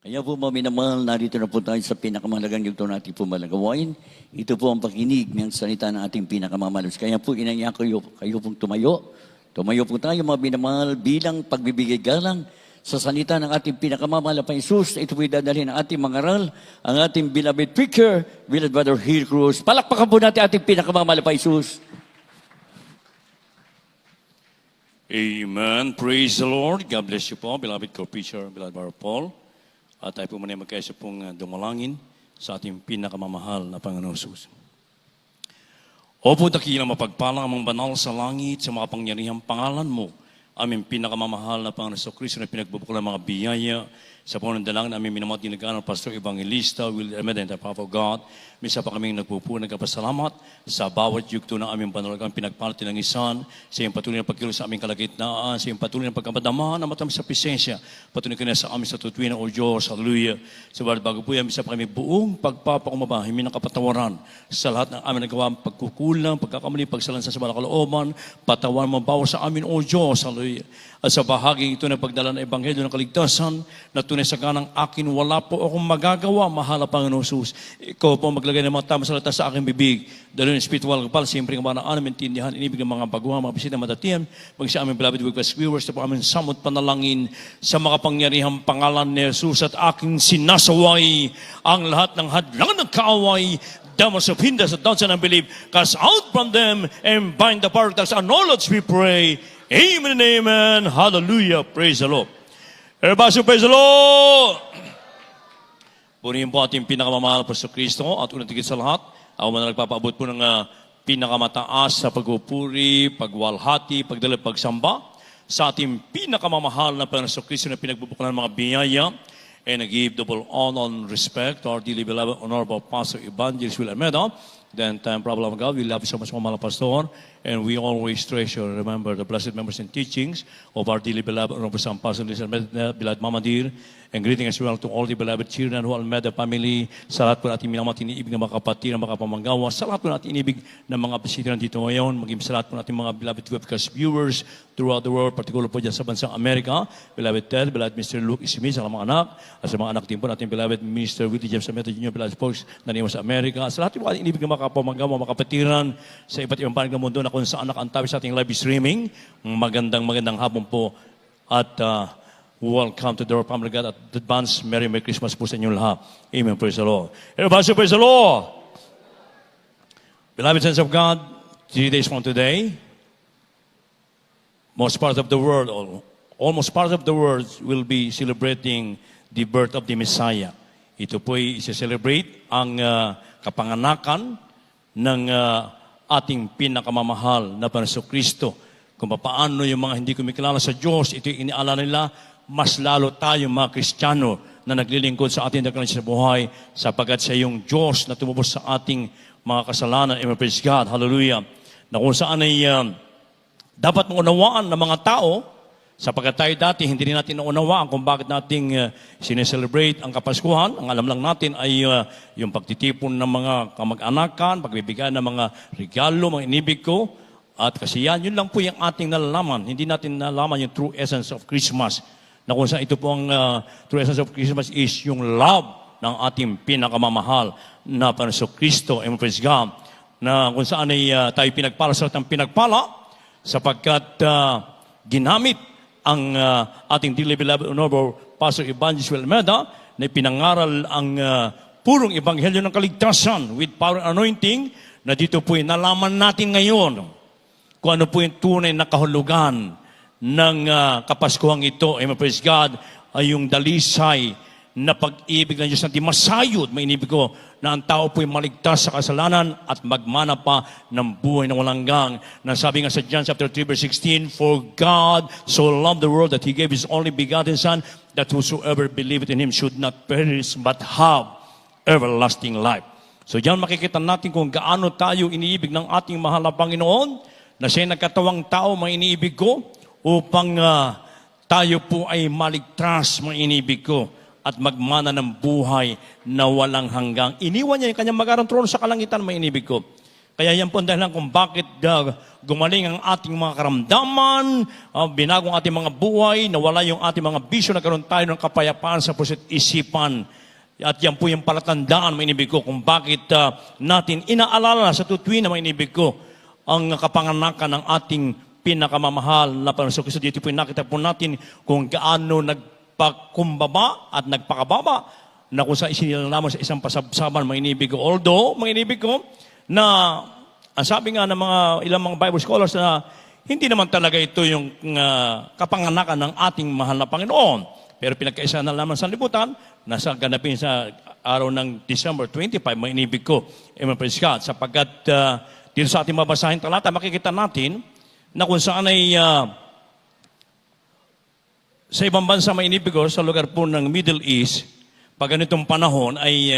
Kaya po mga minamahal, narito na po tayo sa pinakamahalagang yugto natin po malagawain. Ito po ang pakinig ng salita ng ating pinakamamalos. Kaya po inaya kayo pong tumayo. Tumayo po tayo mga minamahal bilang pagbibigay galang sa salita ng ating pinakamamahal na Panginoon. Ito po idadalhin ng ating mangaral, ang ating beloved preacher, beloved Brother Hill Cruz. Palakpakan po natin ating pinakamamahal na Panginoon. Amen. Praise the Lord. God bless you po, beloved co-preacher, beloved Brother Paul. At tayo po muna magkaisa pong dumalangin sa ating pinakamamahal na Panginoon Jesus. Opo, dakilang mapagpalang amang banal sa langit sa mga pangyarihang pangalan mo. Aming pinakamamahal na Panginoon Kristo na pinagbubukol ng mga biyaya sa panundalang na aming minamati nag-aaral Pastor Evangelista Will Emed and the Prophet of God. Misa pa kaming nagkapasalamat sa bawat yugto ng aming panalagang pinagpalati ng isan, sa iyong patuloy na pagkilos sa aming kalagitnaan, sa iyong patuloy na pagkamadama na matamis sa presensya, patuloy ka na sa aming sa tutuwin o Diyos, hallelujah. Sabalit bago po yan, misa pa kami buong pagpapakumaba, himin ng kapatawaran sa lahat ng aming nagawa, pagkukulang, pagkakamali, pagsalansan sa mga kalooban, patawan mo bawa sa amin o Diyos, hallelujah. At sa bahaging ito na pagdala ng Ebanghelyo ng Kaligtasan, na tunay sa kanang akin, wala po akong magagawa, mahal na Panginoon Jesus. Ikaw po maglagay ng mga tamang salita sa aking bibig. Dahil yung spiritual kapal, siyempre nga mga namin tindihan, inibig ng mga baguhan, mga bisita, matatiyan, mag sa aming beloved webcast viewers, na po aming samot panalangin sa mga pangyarihang pangalan ni Jesus at aking sinasaway ang lahat ng hadlang ng kaaway, demons of hindrance at doubts and unbelief, cast out from them and bind the power of darkness. And all Lord, we pray. Amen and amen. Hallelujah. Praise the Lord. Everybody praise the Lord. Purihin po ating pinakamamahal po sa Kristo at unang tigit sa lahat, ako man nagpapaabot po ng pinakamataas sa pagpupuri, pagwalhati, pagdala, pagsamba sa ating pinakamamahal na Panginoon sa Kristo na pinagbubukan ng mga biyaya. And I give double honor and respect to our dearly beloved Honorable Pastor Evangelist Will Almeida. Then, time problem of God, we love you so much, Mama Pastor. And we always treasure, remember, the blessed members and teachings of our dearly beloved Honorable San Pastor Almeida, beloved Mama Dear. And greeting as well to all the beloved children who Almeida family. Sa lahat po natin minamati iniibig ng mga kapatid, ng mga kapamanggawa. Sa lahat po natin inibig ng mga bisita dito ngayon. Maging sa lahat po natin mga beloved webcast viewers throughout the world, particular po dyan sa bansang Amerika. Beloved Ted, beloved Mr. Luke Isimi, sa mga anak. At sa mga anak din po natin, beloved Mr. Willie James Sameto Jr., beloved folks na niyo sa Amerika. Sa lahat po natin inibig ng mga kapamanggawa, mga kapatiran sa iba't ibang panig ng mundo na kung saan nakantabi sa ating live streaming. Magandang hapon po at welcome to the family of God at advance. Merry Christmas po sa inyong lahat. Amen. Praise the Lord. Everybody say praise the Lord. Beloved saints of God, 3 days from today, most part of the world, almost part of the world will be celebrating the birth of the Messiah. Ito po ay isa-celebrate ang kapanganakan ng ating pinakamamahal na Panginoon Kristo. Kung paano yung mga hindi kumikilala sa Diyos, ito yung iniaalala nila, mas lalo tayo mga Kristiyano na naglilingkod sa ating dakilang sa buhay sapagkat siya yung Diyos na tumubos sa ating mga kasalanan. Amen, praise God. Hallelujah. Na kung saan ay dapat maunawaan ng mga tao sapagkat tayo dati hindi rin natin naunawaan kung bakit nating sineselebrate ang Kapaskuhan. Ang alam lang natin ay yung pagtitipon ng mga kamag-anakan, pagbibigay ng mga regalo, mga inibig ko. At kasi yun lang po yung ating nalalaman. Hindi natin nalalaman yung true essence of Christmas. Na kung saan ito po ang true essence of Christmas is yung love ng ating pinakamamahal na Panginoon Kristo. Amen, praise God. Na kung saan ay tayo pinagpala sa ating pinagpala sapagkat ginamit ang ating dearly beloved Honorable Pastor Evangelist Will Almeida na pinangaral ang purong Ebanghelyo ng Kaligtasan with power and anointing na dito po ay nalaman natin ngayon kung ano po yung tunay na kahulugan ng Kapaskuhang ito. Amen, praise God, ay yung dalisay na pag-ibig ng Diyos na di masayod. Mainibig ko na ang tao po ay maligtas sa kasalanan at magmana pa ng buhay na walang hanggan. Na sabi nga sa John chapter 3 verse 16, For God so loved the world that He gave His only begotten Son, that whosoever believeth in Him should not perish but have everlasting life. So diyan makikita natin kung gaano tayo iniibig ng ating mahal na Panginoon, na siya nagkatawang tao, mga iniibig ko, upang tayo po ay maligtas, mga iniibig ko, at magmana ng buhay na walang hanggang. Iniwan niya yung kanyang magarang trono sa kalangitan, mga iniibig ko. Kaya yan po ang dahilan kung bakit gumaling ang ating mga karamdaman, binago ang ating mga buhay, nawala yung ating mga bisyo, nagkaroon tayo ng kapayapaan sa puso't isipan. At yan po yung palatandaan, mga inibig ko, kung bakit natin inaalala sa tutuwin na mga inibig ko, ang kapanganakan ng ating pinakamamahal na Panginoon Kristo. Dito po nakita po natin kung gaano nagpakumbaba at nagpakababa na kung sa isinilalamang sa isang pasabsaban, mga inibig ko. Although, mga inibig ko, na ang sabi nga ng mga ilang mga Bible scholars na hindi naman talaga ito yung kapanganakan ng ating mahal na Panginoon. Pero pinagkaisa na lamang sa libutan, nasa ganapin sa araw ng December 25, mga inibig ko, Amen, praise God, sapagkat dito sa ating mabasahin talata, makikita natin na kung saan ay sa ibang bansa, mga inibig ko, sa lugar po ng Middle East, pag ganitong panahon ay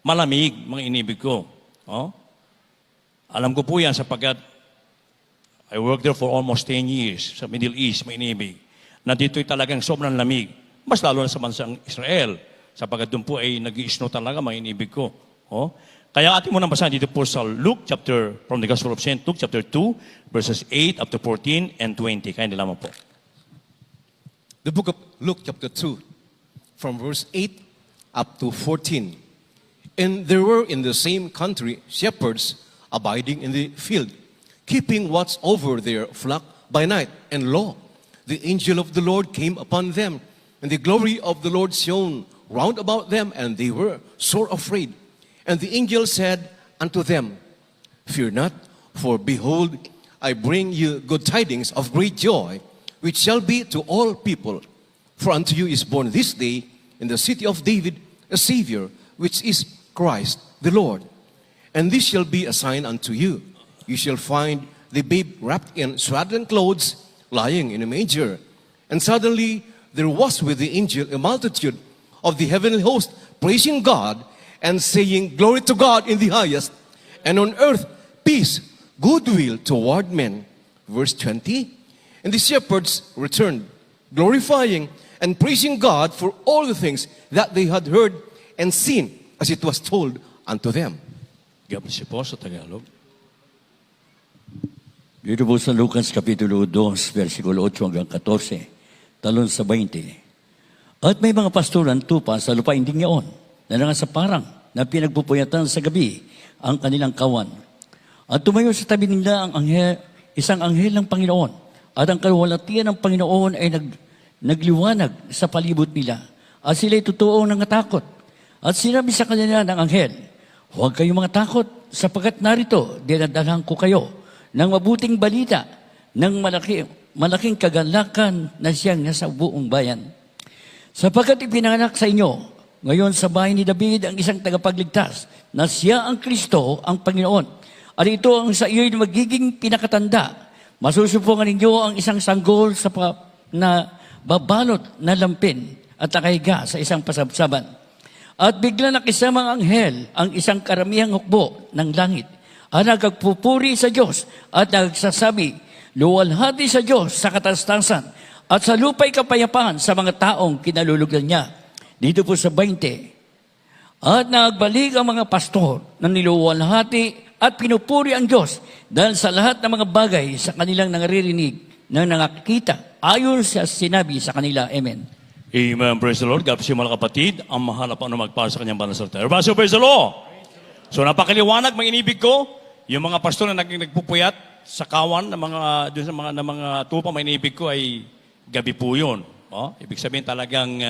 malamig, mga inibig ko. Oh? Alam ko po yan sapagkat I worked there for almost 10 years sa Middle East, mga inibig. Na dito'y talagang sobrang lamig. Mas lalo na sa bansang Israel. Sapagkat doon po ay nag-i-snow talaga, mga inibig ko. Oh? Kaya ating muna basahin dito po sa Luke from the Gospel of St. Luke chapter 2, verses 8 up to 14 and 20. Kaya nila po. The book of Luke chapter 2, from verse 8 up to 14. And there were in the same country shepherds abiding in the field, keeping watch over their flock by night. And lo, the angel of the Lord came upon them, and the glory of the Lord shone round about them, and they were sore afraid. And the angel said unto them, Fear not, for behold, I bring you good tidings of great joy, which shall be to all people. For unto you is born this day in the city of David a Savior, which is Christ the Lord. And this shall be a sign unto you. You shall find the babe wrapped in swaddling clothes, lying in a manger. And suddenly there was with the angel a multitude of the heavenly host, praising God, and saying, Glory to God in the highest, and on earth peace, goodwill toward men. Verse 20, and the shepherds returned, glorifying and praising God for all the things that they had heard and seen, as it was told unto them. God bless you po sa Tagalog. Dito po sa Lucas Kapitulo 2, versikulo 8 hanggang 14, talon sa 20. At may mga pastoran tupa sa lupain ding yaon, na nangasaparang na pinagpupuyatan sa gabi ang kanilang kawan. At tumayo sa tabi nila ang isang anghel ng Panginoon. At ang kaluwalhatian ng Panginoon ay nagliwanag sa palibot nila. At sila'y totoong nangatakot. At sinabi sa kanila ng anghel, Huwag kayong mga takot, sapagkat narito, dinadalhan ko kayo ng mabuting balita, ng malaking kagalakan na siyang nasa buong bayan. Sapagkat ipinanganak sa inyo, ngayon sa bahay ni David ang isang tagapagligtas, na siya ang Kristo, ang Panginoon. At ito ang sa iyo'y magiging pinakatanda. Masusupungan ninyo ang isang sanggol na babalot na lampin at nakahiga sa isang pasabsaban. At bigla nakisamang anghel ang isang karamihang hukbo ng langit at nagpupuri sa Diyos at nagsasabi, luwalhati sa Diyos sa katastasan at sa lupa'y kapayapaan sa mga taong kinalulugdan niya. Dito po sa 20, at nagbalik ang mga pastor na niluwalhati at pinupuri ang Diyos dahil sa lahat ng mga bagay sa kanilang nangaririnig na nakakita ayon sa sinabi sa kanila. Amen. Amen. Praise the Lord. God bless you, mga kapatid. Ang mahal na paano magpasa sa kanyang banal salita. Everybody say, praise the Lord. So napakaliwanag, mga inibig ko, yung mga pastor na nagpupuyat sa kawan ng mga tupa, mga inibig ko ay gabi po yun. Oh? Ibig sabihin talagang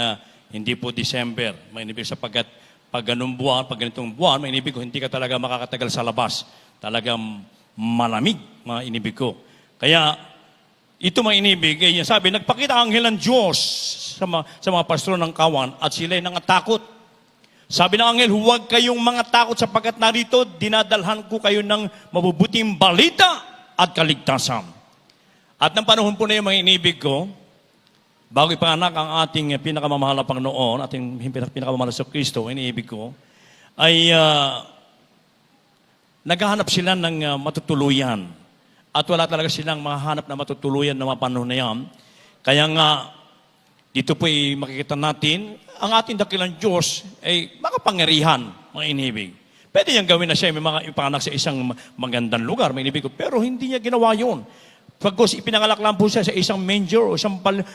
hindi po December. Mga inibig sapagkat pag ganitong buwan, mga inibig ko, hindi ka talaga makakatagal sa labas. Talagang malamig, mga inibig ko. Kaya ito, mga inibig, sabi, nagpakita ang anghel ng Diyos sa mga pastor ng kawan at sila'y nangatakot. Sabi ng anghel, huwag kayong mga takot sapagkat narito, dinadalhan ko kayo ng mabubuting balita at kaligtasan. At ng panahon po na yung mga inibig ko, bago ipanganak ang ating pinakamamahal na Panginoon, ating pinakamamahal sa Kristo, inibig ko, ay naghahanap sila ng matutuluyan. At wala talaga silang mahanap na matutuluyan na mga panahon na yan. Kaya nga, dito po makikita natin, ang ating dakilang Diyos ay makapangyarihan, mga inibig. Pwede niyang gawin na siya may mga ipanganak sa isang magandang lugar, mga inibig ko. Pero hindi niya ginawa yun. Pagkos ipinangalak lang po siya sa isang manger o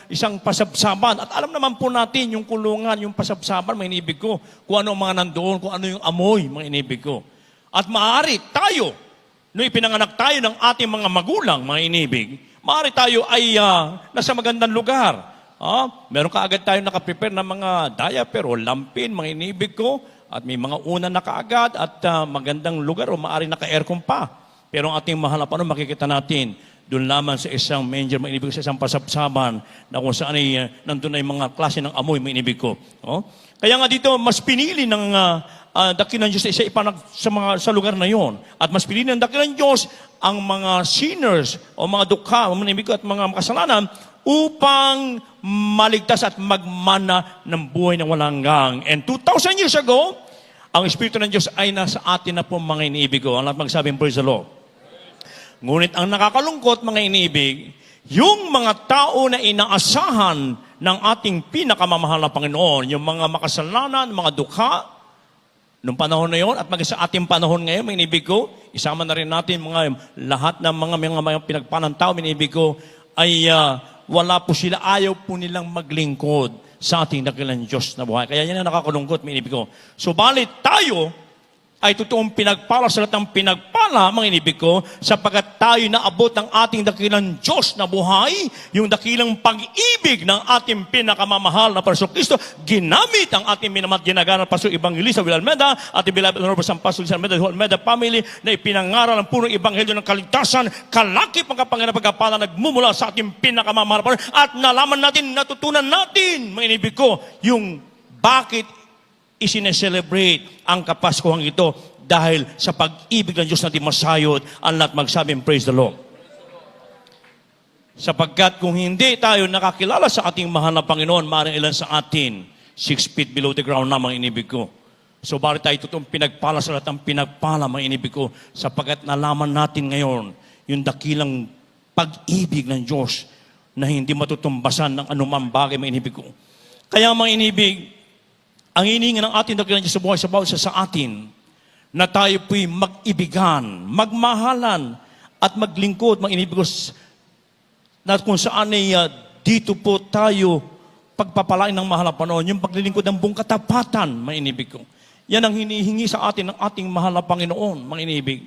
isang pasabsaban. At alam naman po natin yung kulungan, yung pasabsaban, mga inibig ko. Kung ano ang mga nandoon, kung ano yung amoy, mga inibig ko. At maaari tayo, no ipinanganak tayo ng ating mga magulang, mga inibig, maaari tayo ay nasa magandang lugar. Meron kaagad tayo nakaprepare ng mga diaper o lampin, mga inibig ko. At may mga una na kaagad at magandang lugar o maaari naka-aircon pa. Pero ang ating mahal na Panginoon, makikita natin, doon lamang sa isang manger, mga inibig ko, sa isang pasabsaban, na kung saan ay nandun ay mga klase ng amoy, mga inibig ko. Kaya nga dito, mas pinili ng dakilang Diyos isa ipanag sa lugar na yon. At mas pinili ng dakilang Diyos ang mga sinners o mga dukha, mga inibig ko, at mga makasalanan upang maligtas at magmana ng buhay ng walang hanggang. And 2,000 years ago, ang Espiritu ng Diyos ay nasa atin na po, mga iniibig ko. Ang lahat magsabing, praise the Lord. Ngunit ang nakakalungkot, mga iniibig, yung mga tao na inaasahan ng ating pinakamamahal na Panginoon, yung mga makasalanan, mga dukha, nung panahon na yon at maging sa ating panahon ngayon, mga iniibig ko, isama na rin natin lahat ng mga pinagpalang tao, mga iniibig ko, ay wala po sila, ayaw po nilang maglingkod sa ating dakilang Diyos na buhay. Kaya yan ang nakakalungkot, mga iniibig ko. Subalit tayo, ay totoong pinagpala sa lahat ng pinagpala, mga inibig ko, sapagkat tayo naabot ng ating dakilang Diyos na buhay, yung dakilang pag-ibig ng ating pinakamamahal na Pastor Cristo, ginamit ang ating minamat ginagana Pastor Evangelista Will Almeda, ating beloved Honorable San Pastor Almeda, Almeda family, na ipinangaral ang punong Ebanghelyo ng kaligtasan, kalakip ang kapangyarihan pagkapala nagmumula sa ating pinakamamahal na Panginoon, at nalaman natin, natutunan natin, mga inibig ko, yung bakit isineselebrate ang Kapaskuhan ito dahil sa pag-ibig ng Diyos natin masayod, ang lahat magsabing, praise the Lord. Sapagkat kung hindi tayo nakakilala sa ating mahal na Panginoon, maaaring ilan sa atin, 6 feet below the ground na, mga inibig ko. So bakit tayo totoong pinagpala sa lahat ng pinagpala, mga inibig ko, sapagkat nalaman natin ngayon yung dakilang pag-ibig ng Diyos na hindi matutumbasan ng anumang bagay, mga inibig ko. Kaya, mga inibig, ang hiningi ng ating dakilang Diyos sa buhay sa bawat isa sa atin, na tayo po'y mag-ibigan, magmahalan, at maglingkod, mga inibig ko, na kung saan ay dito po tayo pagpapalain ng mahal na Panginoon, yung paglilingkod ng buong katapatan, mga inibig ko. Yan ang hinihingi sa atin ng ating mahal na Panginoon, mga inibig.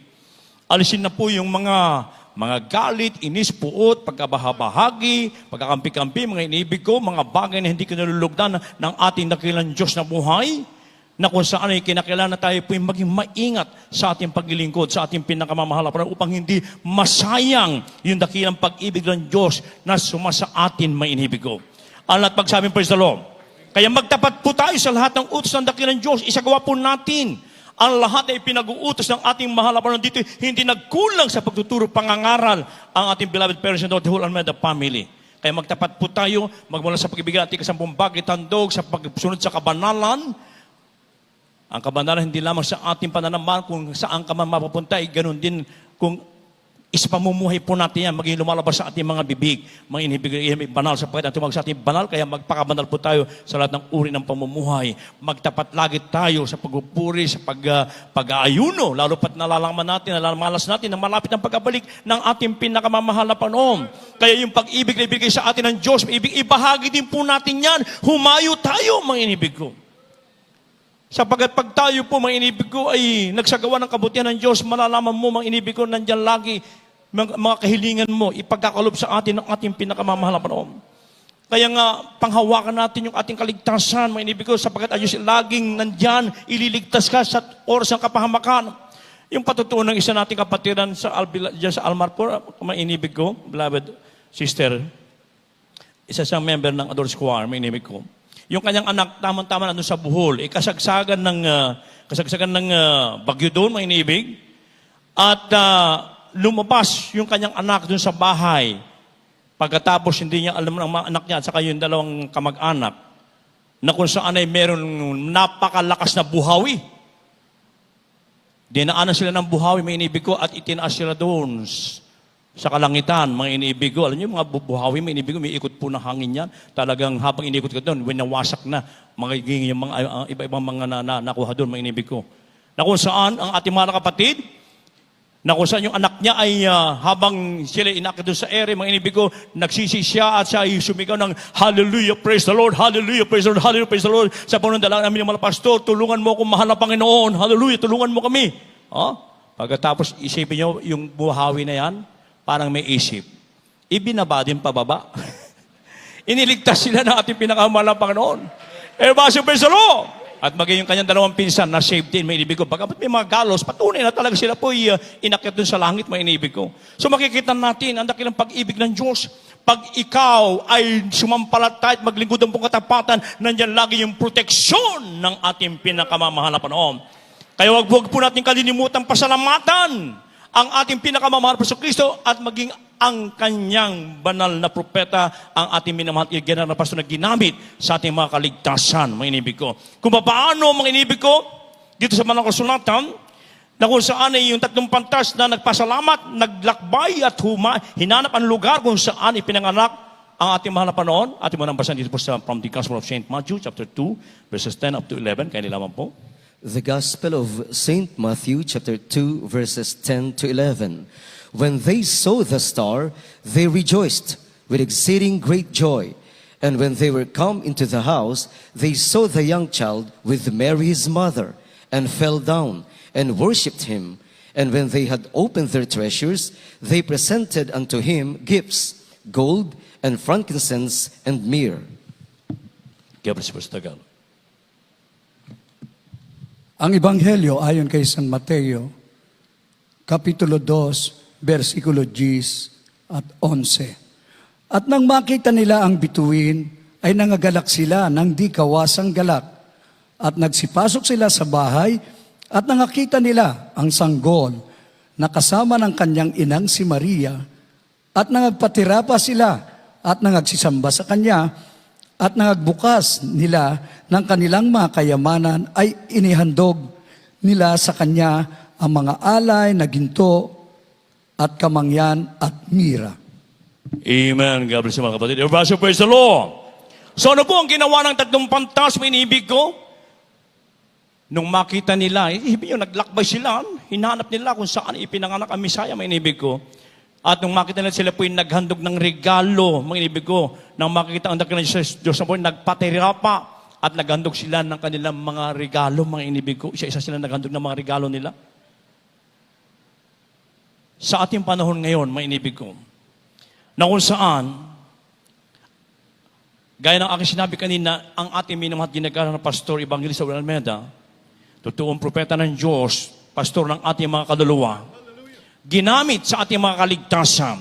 Alisin na po yung mga galit, inis, puot, pagkabahabahagi, pagkakampi-kampi, mga inibig ko, mga bagay na hindi kinalulugdan ng ating dakilang Diyos na buhay, na kung saan ay kinakailangan na tayo po maging maingat sa ating paglilingkod, sa ating pinakamamahal na Panginoon, upang hindi masayang yung dakilang pag-ibig ng Diyos na sumasa atin, mga inibig ko. Ang lahat magsabing, praise the Lord. Kaya magtapat po tayo sa lahat ng utos ng dakilang Diyos, isagawa po natin. Ang lahat ay pinag-uutos ng ating mahal na Panginoon dito, hindi nagkulang sa pagtuturo, pangangaral ang ating beloved parents and the whole Almeda family. Kaya magtapat po tayo, magmula sa pag-ibigay ating kasampung bagay, tandog, sa pagsunod sa kabanalan. Ang kabanalan hindi lamang sa ating pananambahan, kung saan ka man mapapunta, ay ganun din kung ispamumuhay po natin yan, maging lumalabas sa ating mga bibig, mga inibig banal, sapagkat ang tumawag sa ating banal, kaya magpakabanal po tayo sa lahat ng uri ng pamumuhay. Magtapat lagi tayo sa pagpupuri, sa pag-aayuno, lalo pat nalalaman natin, nalamalas natin na malapit ang pagkabalik ng ating pinakamamahal na Panginoon. Kaya yung pag-ibig na ibigay sa atin ng Diyos, ibahagi din po natin yan. Humayo tayo, mga inibig ko. Sapagkat pag tayo po, mga inibig ko, ay nagsagawa ng kabutihan ng Diyos, malalaman mo, mga inibig ko, nandyan lagi mga kahilingan mo, ipagkakalob sa atin ng ating pinakamamahal na Panginoon. Kaya nga, panghawakan natin yung ating kaligtasan, mga inibig ko, sapagkat ang Diyos laging nandyan, ililigtas ka sa oras ng kapahamakan. Yung patutuon ng isa nating kapatiran sa Almarpur, mga inibig ko, beloved sister, isa siyang member ng Adores Choir, mga inibig ko. Yung kanyang anak, tamang-tama na doon sa Bohol, kasagsagan ng bagyo doon, mga inibig, at lumabas yung kanyang anak doon sa bahay. Pagkatapos, hindi niya alam ng mga anak niya at saka yung dalawang kamag-anak na kung saan ay meron napakalakas na buhawi. Dinaanan sila ng buhawi, may inibig ko, at itinaas sila doon sa kalangitan, mga inibig ko. Alam niyo, mga buhawi, may inibig ko, may ikot po ng hangin yan. Talagang habang inikot ko doon, winawasak na yung mga iba-ibang mga nakuha doon, mga inibig ko. na kung saan ang ating mga kapatid, na kung saan yung anak niya ay habang sila inakit doon sa ere, mga inibig ko, nagsisi siya at siya ay sumigaw ng hallelujah, praise the Lord, hallelujah, praise the Lord, hallelujah, praise the Lord. Sa panundalaan namin ng mga pastor, tulungan mo akong mahal na Panginoon, hallelujah, tulungan mo kami. Pagkatapos isipin nyo, yung buhawi na yan, parang may isip. Ibinaba din pababa. Iniligtas sila ng ating pinakamahal na Panginoon. Praise the Lord. At maging yung kanyang dalawang pinsan na saved din, may inibig ko. Pagkapat may mga galos, patunay na talaga sila po inakyat dun sa langit, may inibig ko. So makikita natin ang dakilang pag-ibig ng Diyos. Pag ikaw ay sumampalataya at maglingkod ng pong katapatan, nandyan lagi yung proteksyon ng ating pinakamamahal na Panginoon. Kaya wag po natin kalilimutan pasalamatan ang ating pinakamamahal na Kristo at maging ang kanyang banal na propeta, ang ating minamahal general na pastor na ginamit sa ating mga kaligtasan, mga inibig ko. Kung paano, mga inibig ko, dito sa Banal na Kasulatan, na kung saan ay yung tatlong pantas na nagpasalamat, naglakbay at hinanap ang lugar kung saan ipinanganak ang ating mahal na Panginoon. Ating mo nang basahin dito po sa from the Gospel of St. Matthew, chapter 2, verses 10 up to 11. Kaya nilaman po. The Gospel of St. Matthew, chapter 2, verses 10 to 11. When they saw the star, they rejoiced with exceeding great joy. And when they were come into the house, they saw the young child with Mary his mother, and fell down and worshipped him. And when they had opened their treasures, they presented unto him gifts, gold and frankincense and myrrh. Kaya po sa Tagalog. Ang Ebanghelyo ayon kay San Mateo, Kapitulo 2, versikulo 10 at 11. At nang makita nila ang bituin, ay nangagalak sila ng di kawasang galak. At nagsipasok sila sa bahay, at nangakita nila ang sanggol na kasama ng kanyang inang si Maria, at nangagpatira pa sila, at nangagsisamba sa kanya, at nangagbukas nila ng kanilang mga kayamanan, ay inihandog nila sa kanya ang mga alay na ginto at kamangyan at mira. Amen. God bless you, mga kapatid. Everybody praise the Lord. So ano po ang ginawa ng tatlong pantas, may inibig ko? Nung makita nila, ibig nyo, naglakbay sila, hinanap nila kung saan ipinanganak ang Misaya, may inibig ko. At nung makita nila sila po yung naghandog ng regalo, mga inibig ko, nang makita ang dakilang Diyos na po, nagpatira pa at naghandog sila ng kanilang mga regalo, mga inibig ko. Isa-isa sila naghandog ng mga regalo nila. Sa ating panahon ngayon, mga inibig ko, na kung saan, gaya ng aking sinabi kanina, ang ating minamahal ginagawa ng Pastor Evangelista Will Almeida, totoong propeta ng Diyos, pastor ng ating mga kaluluwa, ginamit sa ating mga kaligtasan.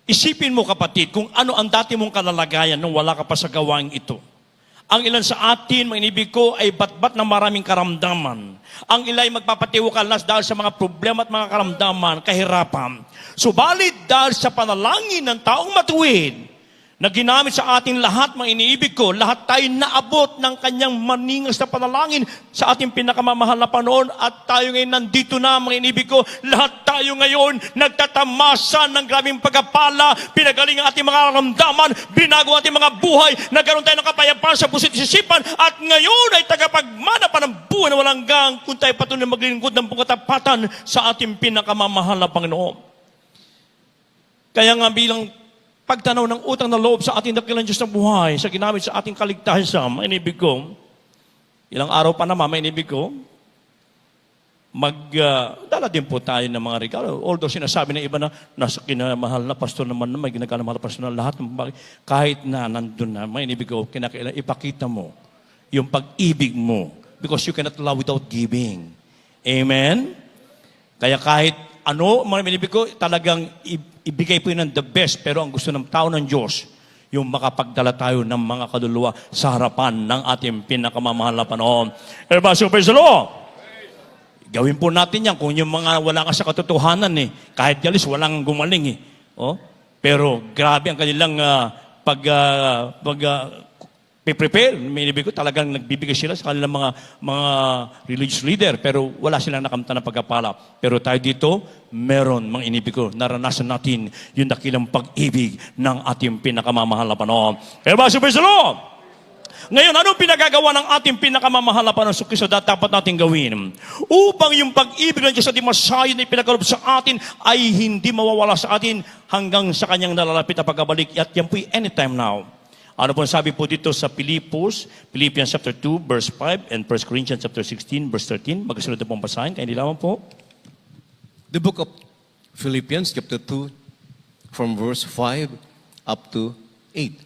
Isipin mo, kapatid, kung ano ang dati mong kalalagayan nung wala ka pa sa gawain ito. Ang ilan sa atin, mga inibig ko, ay batbat ng maraming karamdaman. Ang ilan ay magpapatiwakalas dahil sa mga problema at mga karamdaman, kahirapan. Subalit dahil sa panalangin ng taong matuwid, na ginamit sa ating lahat, mga iniibig ko, lahat tayo naabot ng kanyang maningas na panalangin sa ating pinakamamahal na Panginoon at tayo ngayon nandito na, mga iniibig ko, lahat tayo ngayon nagtatamasan ng grabing pagkapala, pinagaling ang ating mga karamdaman, binago ang ating mga buhay, nagkaroon tayo ng kapayapaan sa puso't isipan at ngayon ay tagapagmana pa ng buhay na walang gang kung tayo patuloy maglingkod ng pagkatapatan sa ating pinakamamahal na Panginoon. Kaya nga bilang pagtanaw ng utang na loob sa ating dakilang Diyos ng buhay, sa ginamit sa ating kaligtasan, mainibig ko, ilang araw pa naman, mainibig ko, dala din po tayo ng mga regalo. Although sinasabi ng iba na nasa kinamahal na pastor naman na may ginagalang mahal na pastor na lahat ng bagay, kahit na nandun na, mainibig ko, kinakailangan ipakita mo yung pag-ibig mo because you cannot love without giving. Amen? Kaya kahit ano, mga minibig ko, talagang ibigay po yun ng the best, pero ang gusto ng tao ng Diyos, yung makapagdala tayo ng mga kaluluwa sa harapan ng ating pinakamamahal na Panginoon. Everybody, praise the Lord! Gawin po natin yan kung yung mga wala ka sa katotohanan kahit galis, walang gumaling Pero grabe ang kanilang prepare, minibig ko, talagang nagbibigay sila sa kanilang mga religious leader, pero wala silang nakamtan na pagkapala. Pero tayo dito, meron, mga inibig ko, naranasan natin yung dakilang pag-ibig ng ating pinakamamahal na Panginoon. Everybody, praise the Lord! Ngayon, anong pinagagawa ng ating pinakamamahal na Panginoong Kristo na dapat natin gawin? Upang yung pag-ibig ng Diyos sa ating masayon na ipinagkaloob sa atin ay hindi mawawala sa atin hanggang sa kanyang nalalapit na pagbabalik. At yan po'y anytime now. Ano po sabi po dito sa Philippians chapter 2, verse 5, and 1 Corinthians chapter 16, verse 13. Magkasunod na pong basahin, kaya hindi lamang po. The book of Philippians chapter 2 from verse 5 up to 8.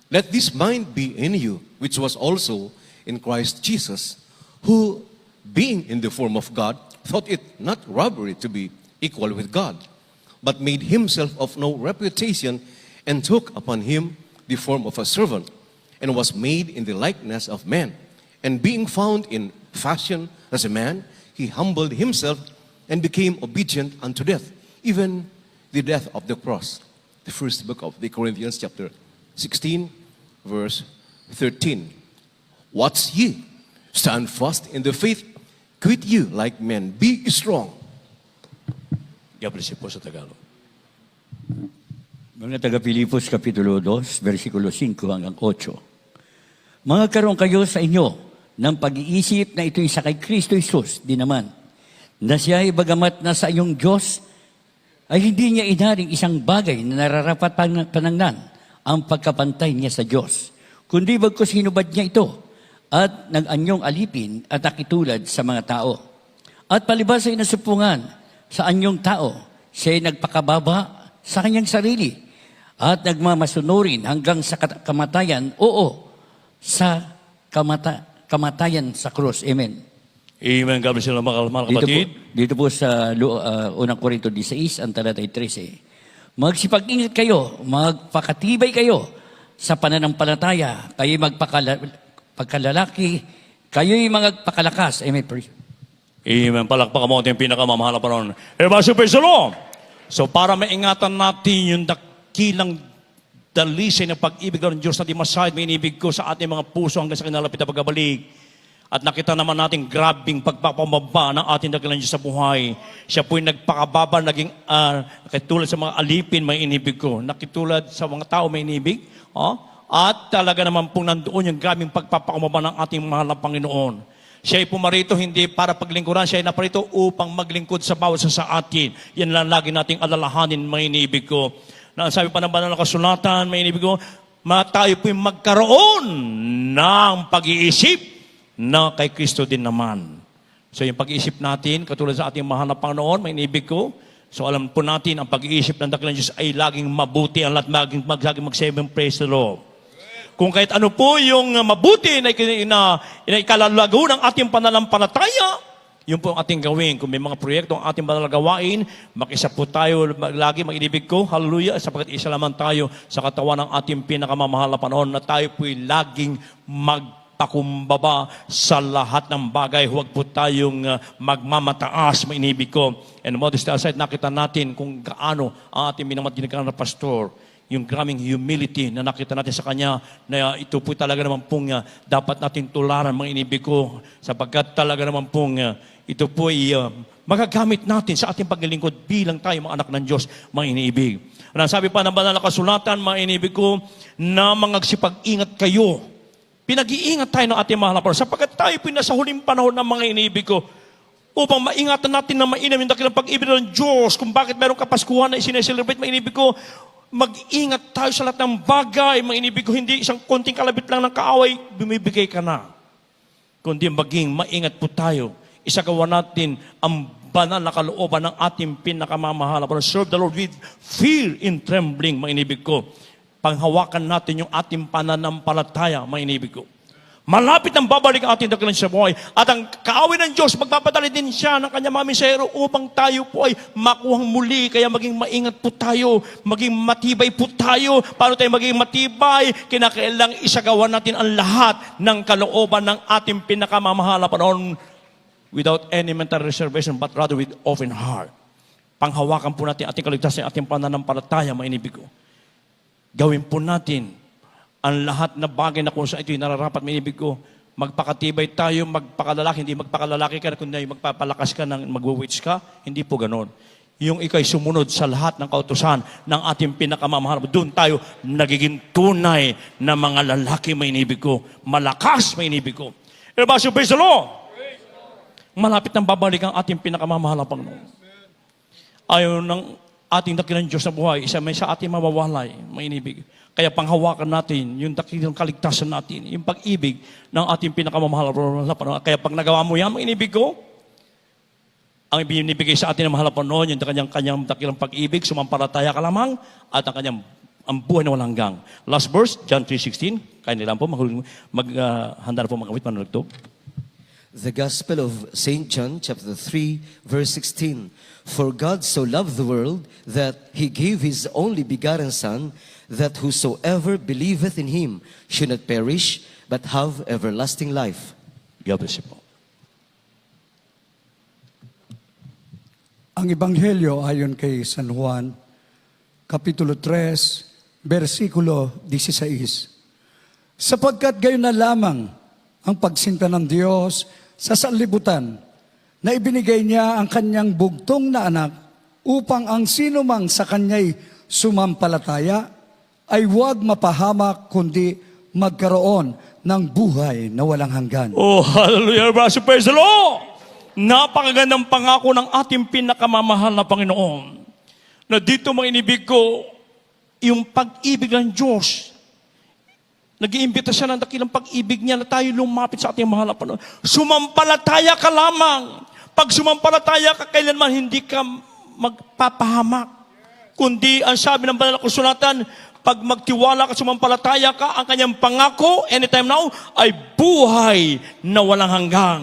Let this mind be in you, which was also in Christ Jesus, who, being in the form of God, thought it not robbery to be equal with God, but made himself of no reputation, and took upon him the form of a servant, and was made in the likeness of man. And being found in fashion as a man, he humbled himself and became obedient unto death, even the death of the cross. The first book of the Corinthians chapter 16, verse 13. Watch ye, stand fast in the faith, quit you like men, be strong. God bless you po sa Tagalog. Mga taga-Pilipos, Kapitulo 2, versikulo 5 hanggang 8. Magkaroon kayo sa inyo ng pag-iisip na ito'y sa kay Kristo Jesus din naman, na siya ay bagamat na sa iyong Diyos, ay hindi niya inaring isang bagay na nararapat panangnan ang pagkapantay niya sa Diyos, kundi bagkus hinubad niya ito at nag-anyong alipin at nakitulad sa mga tao. At palibas ay nasupungan sa anyong tao, siya ay nagpakababa sa kanyang sarili at nagmamasunurin hanggang sa kamatayan, sa kamatayan sa krus. Amen. Amen. God bless you mga kapatid. Dito po sa unang Korinto 16, ang talatay 13. Magsipag-ingat kayo, magpakatibay kayo sa pananampalataya, kayo'y magpakalalaki, kayo'y magpakalakas. Amen. Amen. Palakpakan mo ating pinakamamahal na Panginoon. Everybody praise the Lord. So para maingatan natin yung dakilang dalisay ng pag-ibig ng Diyos na di masahid, may inibig ko sa ating mga puso hanggang sa kinalapit na pagbabalik. At nakita naman natin grabing pagpapamaba ng ating dakilang Diyos sa buhay. Siya po'y nagpakababa, naging nakitulad sa mga alipin, may inibig ko. Nakitulad sa mga tao, may inibig. At talaga naman pong nandoon yung grabing pagpapamaba ng ating mahal na Panginoon. Siya ay pumarito hindi para paglingkuran, siya ay naparito upang maglingkod sa bawat sa atin. Yan lang lagi nating alalahanin, may inibig ko. Na sabi pa ng banal na kasulatan, may inibig ko, tayo po'y magkaroon ng pag-iisip na kay Kristo din naman. So yung pag-iisip natin, katulad sa ating mahal na Panginoon, may inibig ko, so alam po natin, ang pag-iisip ng dakilang Diyos ay laging mabuti, ang lahat laging mag-7 praise the Lord. Kung kahit ano po yung mabuti na ikalalago ng ating pananampalataya, yun po ang ating gawin. Kung may mga proyekto ang ating panalagawain, makisa po tayo lagi, mag-inibig ko, hallelujah, sapagkat isa lamang tayo sa katawan ng ating pinakamamahal na Panginoon na tayo po'y laging pakumbaba sa lahat ng bagay. Huwag po tayong magmamataas, mainibig ko. And modesty aside, nakita natin kung gaano ang ating minamatinig na pastor, yung graming humility na nakita natin sa kanya, na ito po talaga naman pong dapat natin tularan, mainibig ko, sapagkat talaga naman pong ito po ay magagamit natin sa ating paglilingkod bilang tayo mga anak ng Diyos, mga iniibig. Sabi pa ng banal na kasulatan, mga iniibig ko, na magsipag-ingat kayo. Pinag-iingat tayo ng ating mahal na Panginoon. Sapagkat tayo po nasa huling panahon ng mga iniibig ko, upang maingatan natin na mainam yung dakilang pag-ibig ng Diyos, kung bakit meron kapaskuhan na isineselebrate, mainibig ko, mag-ingat tayo sa lahat ng bagay, mainibig ko, hindi isang konting kalabit lang ng kaaway, bumibigay ka na. Kundi maging maingat po tayo, isagawa natin ang banal na kalooban ng ating pinakamamahal na Panginoon. Serve the Lord with fear and trembling, mainibig ko. Panghawakan natin yung ating pananampalataya, mga inibig ko. Malapit ang babalik ang ating dakilang sa buhay. At ang kaaway ng Diyos, magpapadali din siya ng kanyang mga misero upang tayo po ay makuhang muli. Kaya maging maingat po tayo, maging matibay po tayo. Paano tayo maging matibay? Kinakailang isagawa natin ang lahat ng kalooban ng ating pinakamamahal na Panginoon without any mental reservation, but rather with open heart. Panghawakan po natin ating kaligtasan, ating pananampalataya, mga inibig ko. Gawin po natin ang lahat na bagay na kung saan ito'y nararapat, minibig ko, magpakatibay tayo, magpakalalaki, hindi magpakalalaki ka, kundi magpapalakas ka, magwa-witch ka, hindi po ganon. yung ikay sumunod sa lahat ng kautusan ng ating pinakamamahal. Doon tayo nagiging tunay na mga lalaki may inibig ko. Malakas may inibig ko. Everybody, praise the Lord! Malapit nang babalik ang ating pinakamamahal na Panginoon. Ayaw ng ating dakilang Diyos na buhay, isa may sa ating mawawalay, may inibig. Kaya panghawakan natin yung dakilang kaligtasan natin, yung pag-ibig ng ating pinakamamahal na Panginoon. Kaya pag nagawa mo yan, may inibig ko, ang ibinibigay sa atin ng mahal na Panginoon, yung kanyang dakilang pag-ibig, sumampalataya ka lamang, at ang buhay na walang hanggang. Last verse, John 3:16. Kaya nila po, handa na po mga kapit, manunod to. The Gospel of St. John, chapter 3, verse 16. For God so loved the world that He gave His only begotten Son, that whosoever believeth in Him should not perish, but have everlasting life. God bless you po. Ang Ebanghelyo ayon kay San Juan, Kapitulo 3, versikulo 16. Sapagkat gayon na lamang ang pagsinta ng Diyos sa sanlibutan, na ibinigay niya ang kanyang bugtong na anak upang ang sinumang sa kanya'y sumampalataya ay huwag mapahamak kundi magkaroon ng buhay na walang hanggan. Oh, hallelujah, brother, praise the Lord! Napakagandang pangako ng ating pinakamamahal na Panginoon. Na dito mga inibig ko, yung pag-ibig ng Diyos, nag-iimbita siya ng dakilang pag-ibig niya na tayo lumapit sa ating mahal na Panginoon. Sumampalataya ka lamang. Pag sumampalataya ka, kailanman hindi ka magpapahamak. Kundi ang sabi ng banal na kasulatan, pag magtiwala ka, sumampalataya ka, ang kanyang pangako, anytime now, ay buhay na walang hanggang.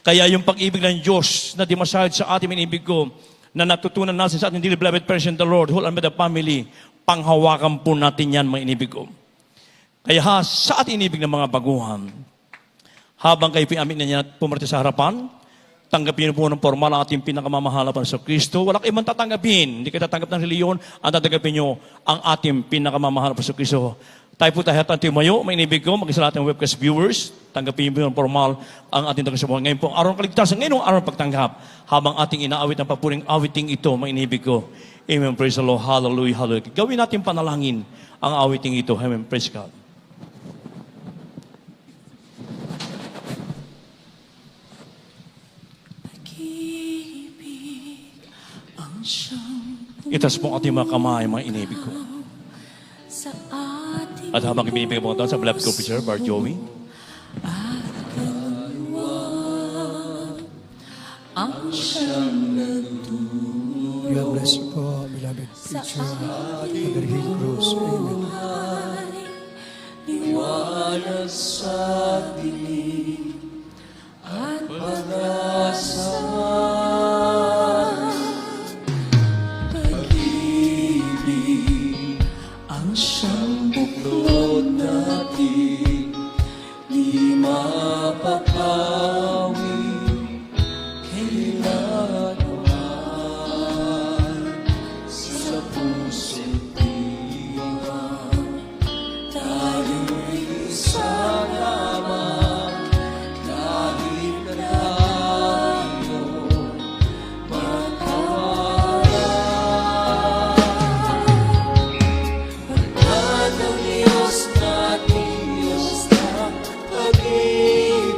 Kaya yung pag-ibig ng Diyos na dimasahid sa ating inibig ko, na natutunan natin sa ating dearly beloved person, the Lord, whole and the family, panghawakan po natin yan, mga inibig ko. Kaya sa ating inibig ng mga baguhan, habang kayo pinamit na niya at pumarati sa harapan, tanggapin po ng formal ang ating pinakamamahal na sa Kristo. Wala kayong man tatanggapin. Hindi kayo tatanggap ng reliyon, ang tatanggapin nyo ang ating pinakamamahal na sa Kristo. Tayo po tayo at tumayo, may inibig ko, mag-isa natin ang webcast viewers, tanggapin mo yung formal ang ating tagasabuhan. Ngayon po, araw ng kaligtasan, ngayon araw ng pagtanggap, habang ating inaawit ang papuring awiting ito, may inibig ko. Amen, praise the Lord, hallelujah, hallelujah. Gawin natin panalangin ang awiting ito. Amen, praise God. Itas po ang ating mga kamay, mga inibig ko. At habang ibinibigay mo ito sa beloved co-preacher, Bar Joey, God bless you po, beloved preacher, Father Hill Cruz. Amen. Liwanag sa dilim at pag-asa, pag-ibig ang siyang buklod natin, di mapapawi kailanman sa puso't diwa. Tayo'y isa lamang, kahit tayo magkawala. Pagkat ang Diyos nating Diyos na pag-ibig,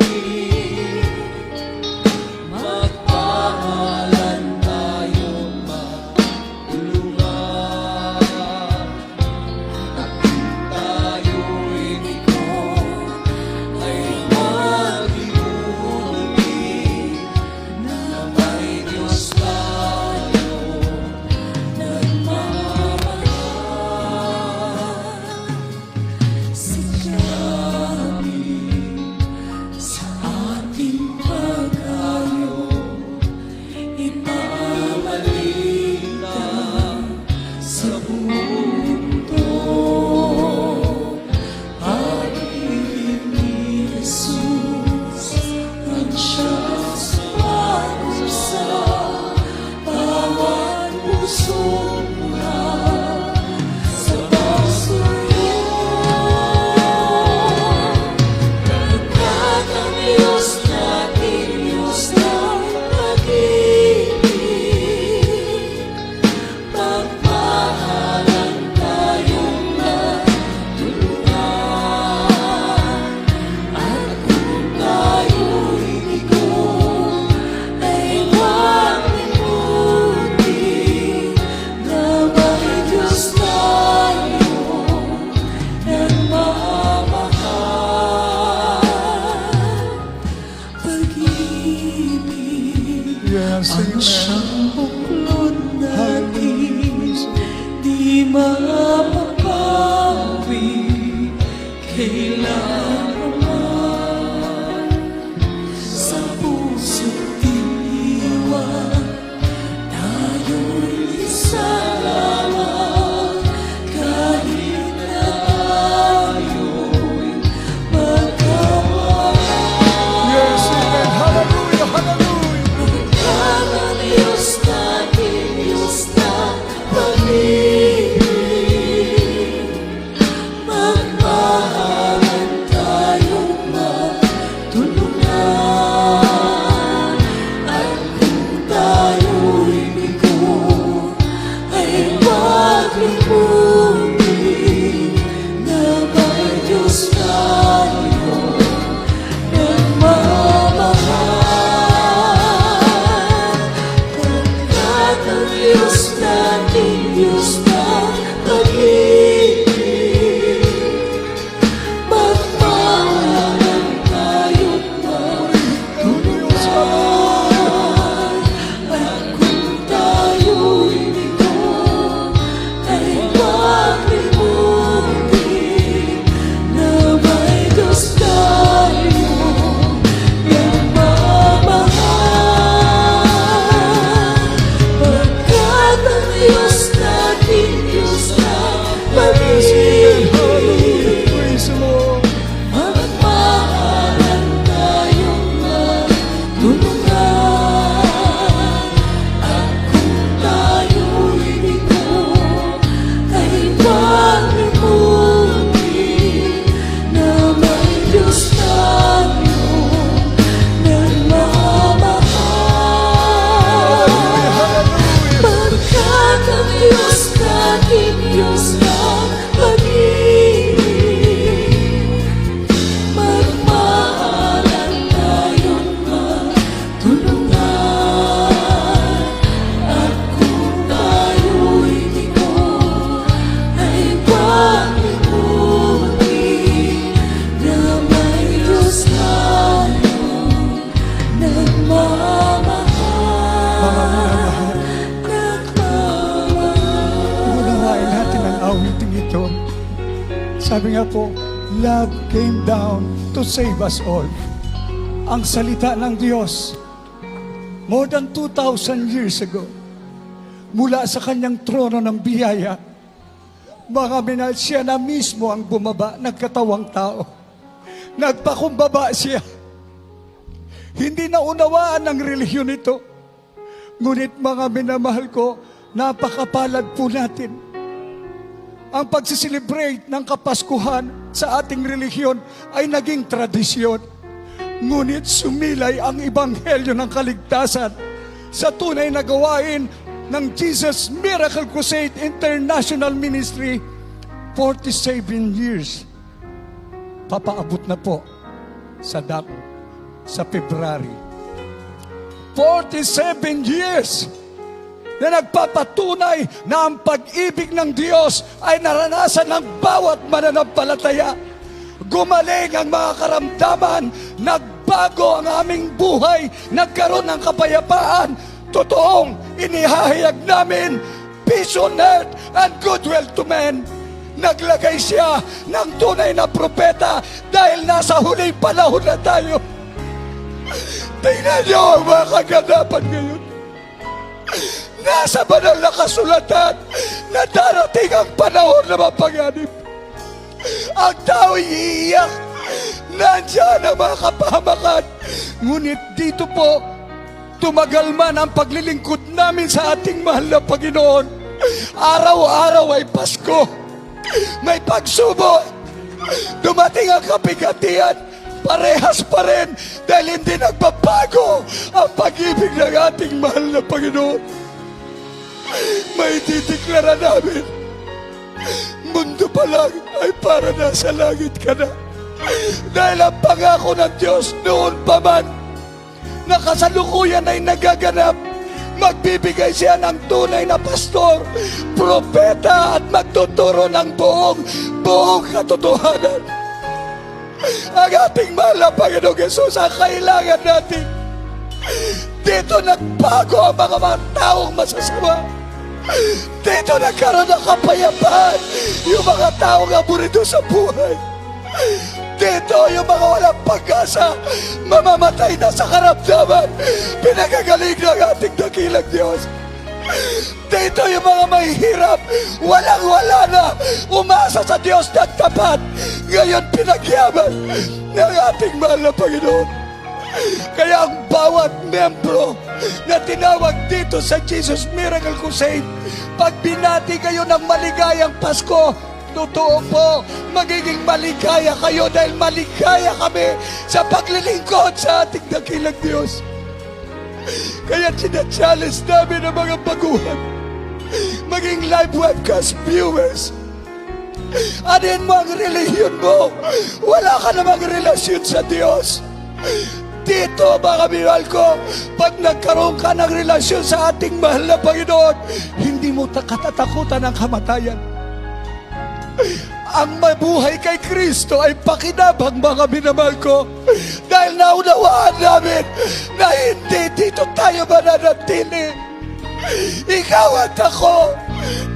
mapapawi kailangan man sa puso't diwa. Tayo'y isa lamang kahit na tayo'y magkawala. Yes, amen. Hallelujah, hallelujah. Ang Diyos natin, Diyos na pag-ibig. Magmahalan tayong magtulungan. At kung tayo'y bigo, ay huwag limutin na may Diyos tayo nagmamahal. Pagkat ang Diyos natin, Diyos na pag-ibig. Magmahalan tayo't magtulungan. At kung tayo'y bigo, ay huwag limutin na may Diyos tayo nagmamahal. Pagkat ang Diyos natin, Diyos na pag-ibig. Praise the Lord. Magmahalan tayong magtulungan. At kung tayo'y bigo, ay huwag limutin na may Diyos tayo nagmamahal. Pagkat ang Diyos natin, Diyos na pag-ibig. Magmahalan tayo't magtulungan. At kung tayo'y bigo, ay huwag limutin na may Diyos tayong nagmamahal. Unawain natin ang awiting ito. Sabi nga po, love came down to save us all. Ang salita ng Diyos, more than 2,000 years ago, mula sa kanyang trono ng biyaya, mga minal, siya na mismo ang bumaba, nagkatawang tao. Nagpakumbaba siya. Hindi na unawaan ng relihiyon ito. Ngunit mga minamahal ko, napakapalad po natin. Ang pagsiselebrate ng Kapaskuhan sa ating relihiyon ay naging tradisyon. Ngunit sumilay ang Ebanghelyo ng kaligtasan sa tunay na gawain ng Jesus Miracle Crusade International Ministry. 47 years. Papaabot na po sa February. 47 years na nagpapatunay na ang pag-ibig ng Diyos ay naranasan ng bawat mananampalataya. Gumaling ang mga karamdaman, nagbago ang aming buhay, nagkaroon ng kapayapaan. Totoong inihahayag namin, peace on earth and goodwill to men. Naglagay siya ng tunay na propeta dahil nasa huling panahon na tayo. Tingnan niyo ang mga kaganapan ngayon. Nasa banal na kasulatan na darating ang panahon na mapanganib. Ang tao'y iiyak. Nandiyan ang mga kapahamakan. Ngunit dito po, tumagal man ang paglilingkod namin sa ating mahal na Panginoon. Araw-araw ay Pasko. May pagsubok. Dumating ang kabigatian. Parehas pa rin dahil hindi nagbabago ang pag-ibig ng ating mahal na Panginoon. May titiklara namin, mundo pa lang ay para nasa langit ka na. Dahil ang pangako ng Diyos noon pa man, na kasalukuyan ay nagaganap. Magbibigay siya ng tunay na pastor, propeta at magtuturo ng buong katotohanan. Ang ating mahal na Panginoong Yesus ang kailangan natin. Dito nagbago ang mga taong masasama. Dito nagkaroon ng kapayapaan yung mga taong aburito sa buhay. Dito yung mga walang pag-asa, mamamatay na sa karamdaman, pinagagaling ng ating dakilang Diyos. Dito yung mga mahihirap, walang-wala na, umasa sa Diyos ng tapat, ngayon pinagyaman ng ating mahal na Panginoon. Kaya ang bawat membro na tinawag dito sa Jesus Miracle Crusade, pag binati kayo ng maligayang Pasko, totoo po, magiging maligaya kayo dahil maligaya kami sa paglilingkod sa ating dakilang Diyos. Kaya sinachallenge namin ang mga baguhan, maging live webcast viewers. Anin mo ang relihiyon mo, wala ka namang relasyon sa Diyos. Dito mga minahal ko, pag nagkaroon ka ng relasyon sa ating mahal na Panginoon, hindi mo katatakutan ang kamatayan. Ang mabuhay kay Kristo ay pakinabang mga minamahal ko, dahil naunawaan namin na hindi dito tayo mananatili. Ikaw at ako,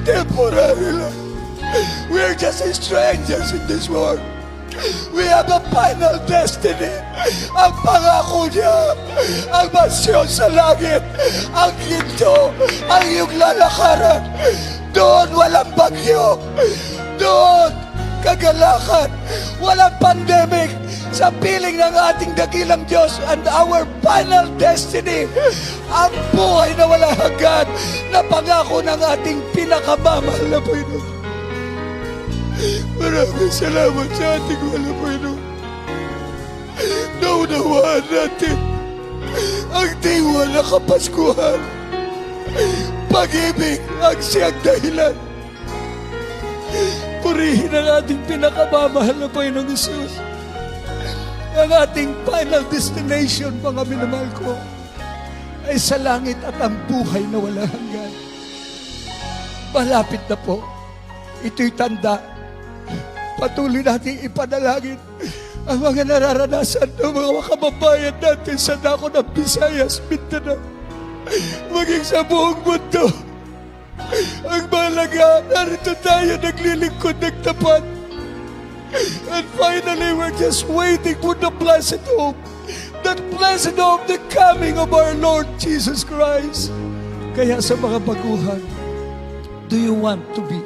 temporary lang. We're just strangers in this world. We have a final destiny. Ang pangako niya, ang mansyon sa langit, ang ginto, ang iyong lalakaran. Doon walang bagyo, doon kagalakan, walang pandemic, sa piling ng ating dakilang Diyos, and our final destiny, ang buhay na walang hanggan, na pangako ng ating pinakamamahal na Panginoon. Maraming salamat sa ating mahal na Panginoon. Naunawaan natin ang diwa na Kapaskuhan. Pag-ibig ang siyang dahilan. Purihin ang ating pinakamamahal na Panginoong Jesus. Ang ating final destination, mga minamahal ko, ay sa langit at ang buhay na walang hanggan. Malapit na po. Ito'y tanda. Patuloy natin ipanalangin ang mga nararanasan ng mga kababayan natin sa dako ng Visayas, Mindanao, maging sa buong mundo. Ang mahalaga, narito tayo naglilingkod ng tapat. And finally, we're just waiting for the blessed hope, that blessed hope, the coming of our Lord Jesus Christ. Kaya sa mga baguhan, do you want to be?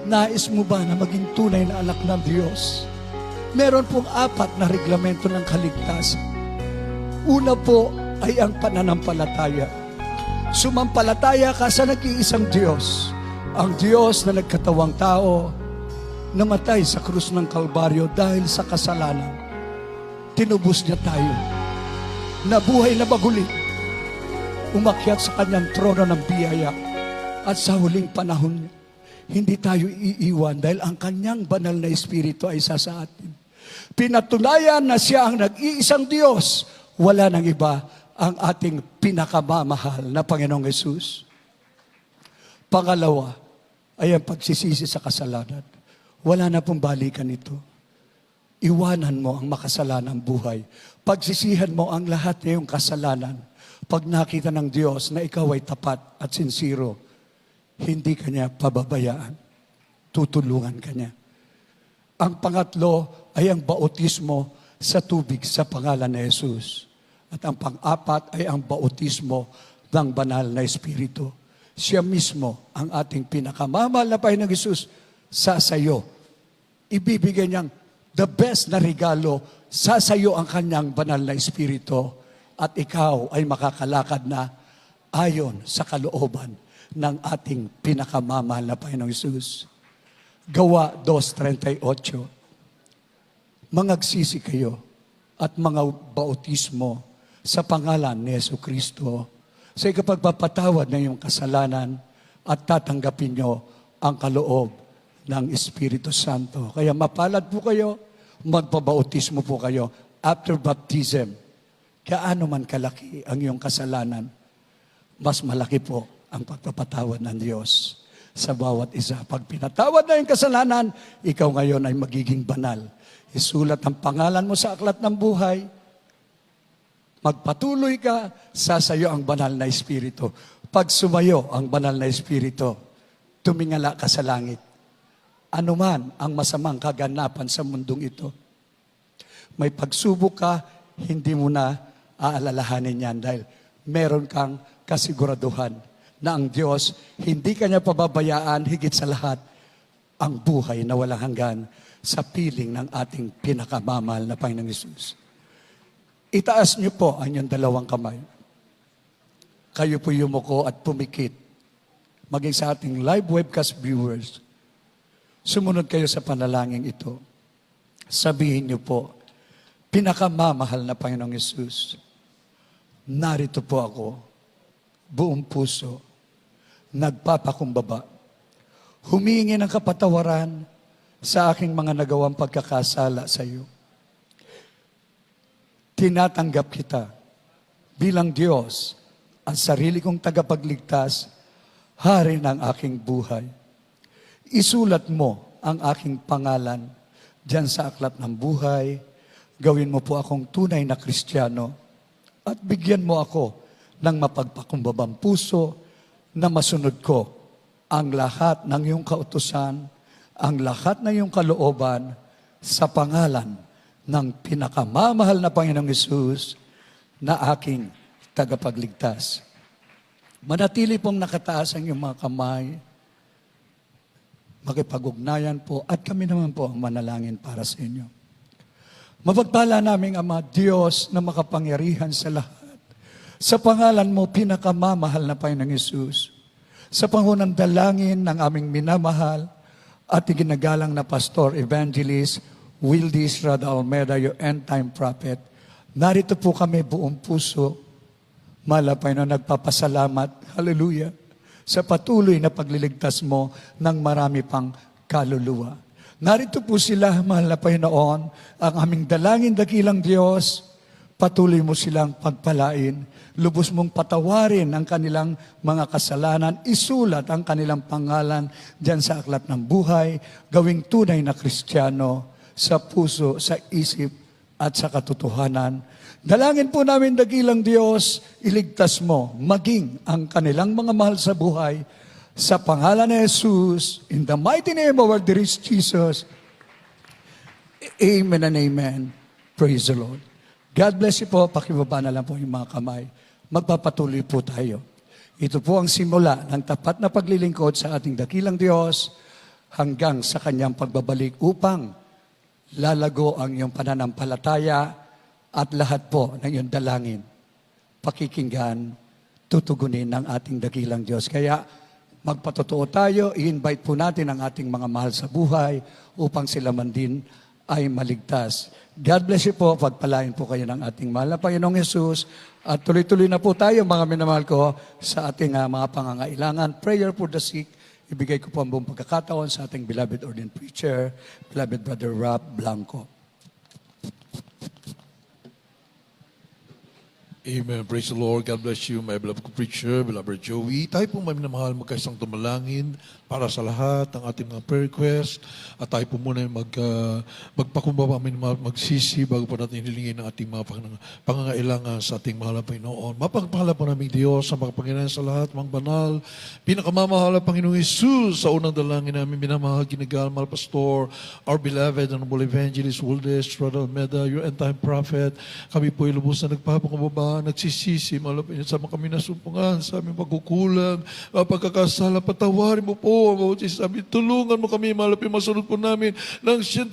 Nais mo ba na maging tunay na anak ng Diyos? Meron pong 4 na reglamento ng kaligtasan. Una po ay ang pananampalataya. Sumampalataya ka sa nag-iisang Diyos. Ang Diyos na nagkatawang tao, namatay sa krus ng Kalbaryo dahil sa kasalanan. Tinubos niya tayo. Nabuhay na baguli. Umakyat sa kanyang trono ng biyaya. At sa huling panahon niya, hindi tayo iiwan dahil ang kanyang banal na espiritu ay isa sa atin. Pinatunayan na siya ang nag-iisang Diyos. Wala nang iba, ang ating pinakamamahal na Panginoong Yesus. Pangalawa ay ang pagsisisi sa kasalanan. Wala na pong balikan ito. Iwanan mo ang makasalanang buhay. Pagsisihan mo ang lahat ng iyong kasalanan. Pag nakita ng Diyos na ikaw ay tapat at sincero, hindi kanya pababayaan. Tutulungan kanya. Ang pangatlo ay ang bautismo sa tubig sa pangalan ni Jesus. At ang pang-apat ay ang bautismo ng banal na Espiritu. Siya mismo ang ating pinakamamahal na Panginoong Jesus sa sayo. Ibibigay niyang the best na regalo, sa sayo ang kanyang banal na Espiritu at ikaw ay makakalakad na ayon sa kalooban ng ating pinakamamahal na Panginoong Jesus. Gawa 2:38. Mangagsisi kayo at mga bautismo sa pangalan ni Jesucristo sa ikapagpapatawad ng iyong kasalanan at tatanggapin nyo ang kaloob ng Espiritu Santo. Kaya mapalad po kayo, magpabautismo po kayo after baptism. Kaano man kalaki ang iyong kasalanan, mas malaki po ang pagpapatawad ng Diyos sa bawat isa. Pag pinatawad na yung kasalanan, ikaw ngayon ay magiging banal. Isulat ang pangalan mo sa aklat ng buhay. Magpatuloy ka, sa sayo ang banal na Espiritu. Pag sumayo ang banal na Espiritu, tumingala ka sa langit. Ano man ang masamang kaganapan sa mundong ito, may pagsubok ka, hindi mo na aalalahanin yan dahil meron kang kasiguraduhan na ang Diyos, hindi kanya pababayaan higit sa lahat ang buhay na walang hanggan sa piling ng ating pinakamamahal na Panginoong Hesus. Itaas niyo po ang inyong dalawang kamay. Kayo po yumuko at pumikit. Maging sa ating live webcast viewers, sumunod kayo sa panalangin ito. Sabihin niyo po, pinakamamahal na Panginoong Hesus, narito po ako, buong puso, nagpapakumbaba, humingi ng kapatawaran sa aking mga nagawang pagkakasala sa iyo. Tinatanggap kita bilang Diyos at sarili kong tagapagligtas, hari ng aking buhay. Isulat mo ang aking pangalan diyan sa aklat ng buhay. Gawin mo po akong tunay na Kristiyano at bigyan mo ako ng mapagpakumbabang puso na masunod ko ang lahat ng iyong kautusan, ang lahat ng iyong kalooban sa pangalan ng pinakamamahal na Panginoong Hesus na aking tagapagligtas. Manatili pong nakataas ang iyong mga kamay, makipag-ugnayan po at kami naman po ang manalangin para sa inyo. Mapagpala naming Ama, Diyos na makapangyarihan sa lahat. Sa pangalan mo, pinakamamahal na Panginoong Hesus. Sa pangunang dalangin ng aming minamahal at iginagalang na Pastor Evangelist Wildis Rada Almeida, your end-time prophet, narito po kami buong puso, mahal Panginoon, nagpapasalamat, hallelujah, sa patuloy na pagliligtas mo ng marami pang kaluluwa. Narito po sila, mahal na Panginoon, ang aming dalangin dakilang Diyos, patuloy mo silang pagpalain, lubos mong patawarin ang kanilang mga kasalanan, isulat ang kanilang pangalan diyan sa aklat ng buhay, gawing tunay na Kristiyano sa puso, sa isip, at sa katotohanan. Dalangin po namin dakilang Diyos, iligtas mo, maging ang kanilang mga mahal sa buhay, sa pangalan ni Jesus, in the mighty name of our dearest Jesus. Amen and amen. Praise the Lord. God bless you po. Pakibaba na lang po yung mga kamay. Magpapatuloy po tayo. Ito po ang simula ng tapat na paglilingkod sa ating dakilang Diyos hanggang sa kanyang pagbabalik upang lalago ang iyong pananampalataya at lahat po ng iyong dalangin. Pakikinggan, tutugunin ng ating dakilang Diyos. Kaya magpatotoo tayo, i-invite po natin ang ating mga mahal sa buhay upang sila man din ay maligtas. God bless you po. Pagpalain po kayo ng ating mahal na Panginoong Hesus. At tuloy-tuloy na po tayo, mga minamahal ko, sa ating mga pangangailangan. Prayer for the sick. Ibigay ko po ang buong pagkakataon sa ating beloved ordained preacher, beloved Brother Rob Blanco. Amen. Praise the Lord. God bless you, my beloved preacher, beloved Joey. Tayo po may minamahal magkaisang tumalangin para sa lahat ng ating mga prayer request. At tayo po muna magpakumbaba, magsisi bago po natin hilingin ang ating mga pangangailangan sa ating mahal na Panginoon. Mapagpahala po namin Diyos sa makapangyarihan sa lahat, mga banal, pinakamamahal na Panginoong Jesus. Sa unang dalangin namin, minamahal, ginagal, mahal pastor, our beloved and noble evangelist, Wildis Rada Almeida, your end-time prophet. Kami po ilubos na nagpapakumbaba, nagsisisi, malapit sa mga kami nasumpungan, sa aming pagkukulang, pagkakasala, patawarin mo po, sabi, tulungan mo kami, malapit masunod po namin ng 100%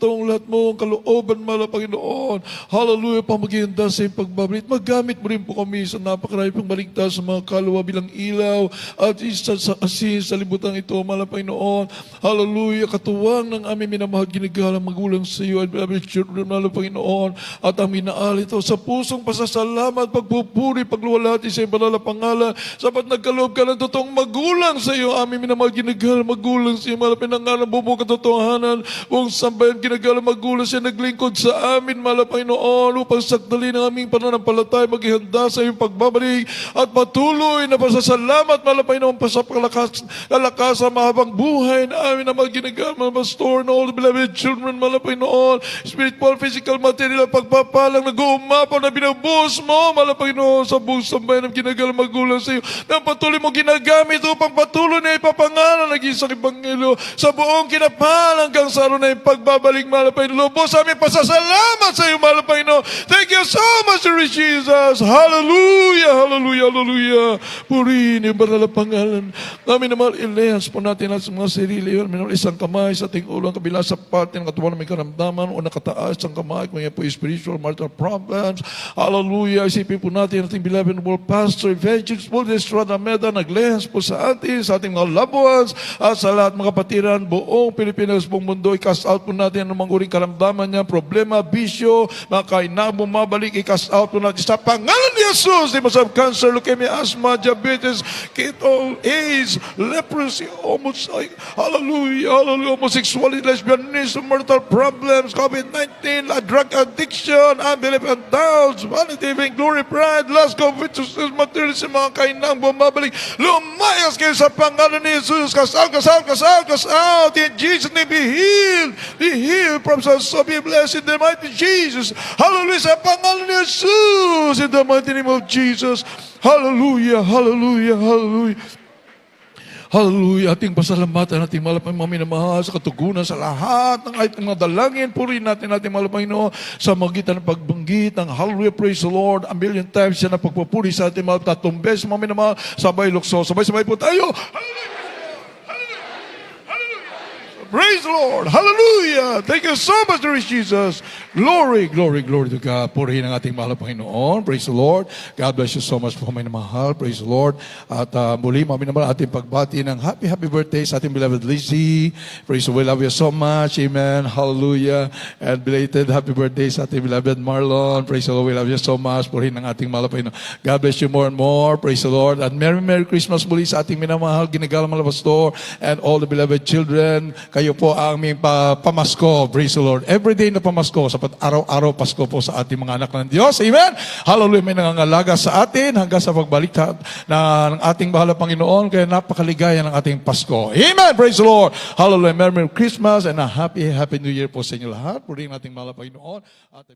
ang lahat mo, ang kalooban, mahal na Panginoon. Hallelujah, pamaghihanda sa iyong pagbabalik. Maggamit mo rin po kami sa napakarami pang baligtas sa mga kaluluwa bilang ilaw at isa sa asin sa libutan ito, mahal na Panginoon. Hallelujah, katuwang ng aming minamahal, ginagalang magulang sa iyo, and beloved children, mahal na Panginoon, at ang minaal ito sa pusong pasasalamat, pagpupuri, pagluwalhati sa iyong banal na pangalan, sapat nagkaloob ka ng totoong magulang sa iyo, aming minamahal, ginagalang magulang sa iyo, mahal na pinangalan, bubuong katotohanan, buong sambayan, ginagalang magulang siya, naglingkod sa amin, mahal na Panginoon, upang sakdali ng aming pananampalataya, maghihanda sa iyong pagbabalik, at patuloy na pasasalamat, mahal na Panginoon, kalakasan, mahabang buhay na amin na ginagalang, mga pastor, and all the beloved children, mahal na Panginoon, spiritual, physical, material, pagpapalang, nag-uumapaw na binabos mo, mahal na Panginoon, sa buong sambayan ng ginagalang magulang sa iyo, na patuloy mo ginagamit upang patuloy na ipapangalan ng isang Ebanghelyo sa buong kinapal hanggang sa araw na yung pagbabalik, mahal na Panginoon. Lubos sa aming pasasalamat sa iyo, mahal na Panginoon. Thank you so much, Lord Jesus. Hallelujah, hallelujah, hallelujah. Purihin yung banal na pangalan. Namin na mahal, ilehas po natin ang mga sarili. Minul isang kamay sa ating ulo, ang kabila sa parte ng katawan na may karamdaman o nakataas ang kamay kung yan po spiritual marital problems. Hallelujah. Isipin po natin ating beloved world pastor, Evangelist Paul Estrada Meda, naglehas po sa atin, sa ating mga loved ones, at sa lahat mga kapatiran, buong Pilipinas, buong mundo, i-cast out po natin ang mga uring karamdaman niya, problema, bisyo, mga kainang bumabalik, i-cast out po natin sa pangalan ni Jesus. Di masab cancer, leukemia, asthma, diabetes, keto, AIDS, leprosy, hallelujah, hallelujah, homosexuality, lesbianism, marital problems, COVID-19, drug addiction, unbelief and doubts, vanity, vainglory, pride, lust, covetousness, materialism, mga kainang bumabalik, lumayas kayo sa pangalan ni Jesus. Cast out, cast out, cast out, cast out. In Jesus' name, be healed from so be blessed in the mighty Jesus. Hallelujah, sa pangalan ni Jesus, in the mighty name of Jesus. Hallelujah, hallelujah, hallelujah. Hallelujah. Ating pasalamatan, ating malapang maminamahal sa katugunan sa lahat ng ating mga dalangin. Purihin natin ating malapang Ginoo sa magitan ng pagbanggit ng hallelujah, praise the Lord. A million times siya na pagpupuri sa ating mga tatlong beses maminamahal. Sabay lukso. Sabay-sabay po tayo. Hallelujah. Praise the Lord. Hallelujah. Thank you so much, Lord Jesus. Glory, glory, glory to God. Purihin ang ating mahal na Panginoon. Praise the Lord. God bless you so much po, may namahal. Praise the Lord. At muli, maminamahal ating pagbati ng happy birthday sa ating beloved Lizzie. Praise the Lord. We love you so much. Amen. Hallelujah. And belated happy birthday sa ating beloved Marlon. Praise the Lord. We love you so much. Purihin ang ating mahal na Panginoon. God bless you more and more. Praise the Lord. And Merry Christmas muli sa ating minamahal, ginagalang mga pastor, and all the beloved children. Kayo po ang aming pamasko. Praise the Lord. Every day na pamasko, sapat araw-araw Pasko po sa ating mga anak ng Diyos. Amen. Hallelujah. May nangangalaga sa atin hanggang sa pagbalik ng ating mahal na Panginoon. Kaya napakaligaya ng ating Pasko. Amen. Praise the Lord. Hallelujah. Merry Christmas and a happy New Year po sa inyo lahat. Purihin nating mahal na Panginoon. At